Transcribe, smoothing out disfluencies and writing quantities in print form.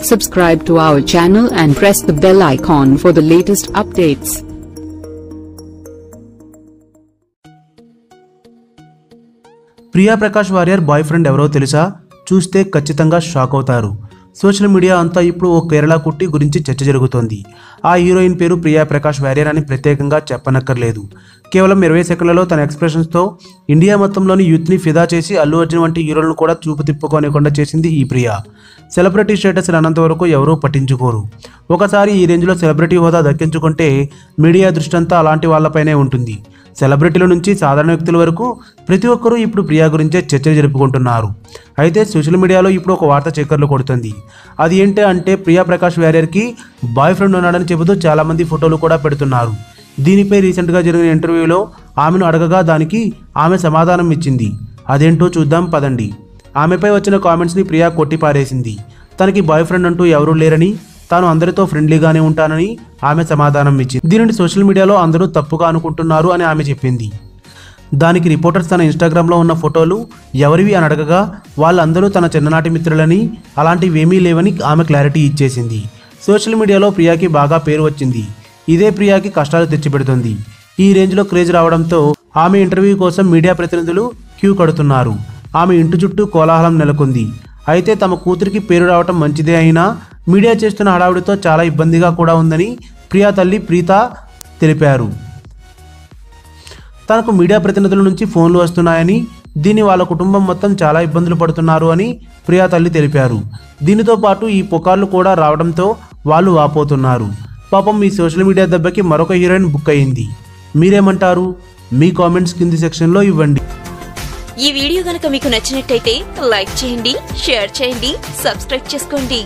Subscribe to our channel and press the bell icon for the latest updates. Priya Prakash Varrier boyfriend ఎవరో తెలుసా? చూస్తే ఖచ్చితంగా shock అవుతారు. Social media అంతా ఇప్పుడు ఓ కేరళ కుట్టి గురించి చర్చ జరుగుతోంది. ఆ హీరోయిన్ పేరు ప్రియా ప్రకాష్ వారియర్ అని ప్రత్యేకంగా చెప్పనక్కర్లేదు. కేవలం 20 సెకండ్లలో తన ఎక్స్ప్రెషన్స్తో ఇండియా మొత్తంలోని యూత్ని ఫిదా చేసి అల్లు అర్జున్ వంటి హీరోలను కూడా చూపు తిప్పుకోనికుండా చేసింది ఈ ప్రియా. సెలబ్రిటీ స్టేటస్ అన్నంత వరకు ఎవరూ పట్టించుకోరు. ఒకసారి ఈ రేంజ్లో సెలబ్రిటీ హోదా దక్కించుకుంటే మీడియా దృష్టంతా అలాంటి వాళ్ళపైనే ఉంటుంది. సెలబ్రిటీల నుంచి సాధారణ వ్యక్తుల వరకు ప్రతి ఒక్కరూ ఇప్పుడు ప్రియా గురించే చర్చలు జరుపుకుంటున్నారు. అయితే సోషల్ మీడియాలో ఇప్పుడు ఒక వార్త చక్కర్లు కొడుతుంది. అది ఏంటి అంటే ప్రియా ప్రకాష్ వారియర్కి బాయ్ ఫ్రెండ్ ఉన్నాడని చెబుతూ చాలామంది ఫోటోలు కూడా పెడుతున్నారు. దీనిపై రీసెంట్గా జరిగిన ఇంటర్వ్యూలో ఆమెను అడగగా దానికి ఆమె సమాధానం ఇచ్చింది. అదేంటో చూద్దాం పదండి. ఆమెపై వచ్చిన కామెంట్స్ని ప్రియా కొట్టిపారేసింది. తనకి బాయ్ ఫ్రెండ్ అంటూ ఎవరూ లేరని, తాను అందరితో ఫ్రెండ్లీగానే ఉంటానని ఆమె సమాధానం ఇచ్చింది. దీనిని సోషల్ మీడియాలో అందరూ తప్పుగా అనుకుంటున్నారు అని ఆమె చెప్పింది. దానికి రిపోర్టర్స్ తన ఇన్స్టాగ్రామ్లో ఉన్న ఫోటోలు ఎవరివి అని అడగగా వాళ్ళందరూ తన చిన్ననాటి మిత్రులని, అలాంటివేమీ లేవని ఆమె క్లారిటీ ఇచ్చేసింది. సోషల్ మీడియాలో ప్రియాకి బాగా పేరు వచ్చింది. ఇదే ప్రియాకి కష్టాలు తెచ్చిపెడుతుంది. ఈ రేంజ్లో క్రేజ్ రావడంతో ఆమె ఇంటర్వ్యూ కోసం మీడియా ప్రతినిధులు క్యూ కడుతున్నారు. ఆమె ఇంటి చుట్టూ కోలాహలం నెలకొంది. అయితే తమ కూతురికి పేరు రావటం మంచిదే అయినా మీడియా చేస్తున్న హడావుడితో చాలా ఇబ్బందిగా కూడా ఉందని ప్రియా తల్లి ప్రీత తెలిపారు. తనకు మీడియా ప్రతినిధుల నుంచి ఫోన్లు వస్తున్నాయని, దీన్ని వాళ్ళ కుటుంబం మొత్తం చాలా ఇబ్బందులు పడుతున్నారు అని ప్రియా తల్లి తెలిపారు. దీనితో పాటు ఈ పుకార్లు కూడా రావడంతో వాళ్ళు వాపోతున్నారు. పాపం ఈ సోషల్ మీడియా దెబ్బకి మరొక హీరోయిన్ బుక్ అయింది. మీరేమంటారు? మీ కామెంట్స్ కింది సెక్షన్లో ఇవ్వండి. ఈ వీడియో గనుక మీకు నచ్చినట్టయితే లైక్ చేయండి, షేర్ చేయండి, సబ్స్క్రైబ్ చేసుకోండి.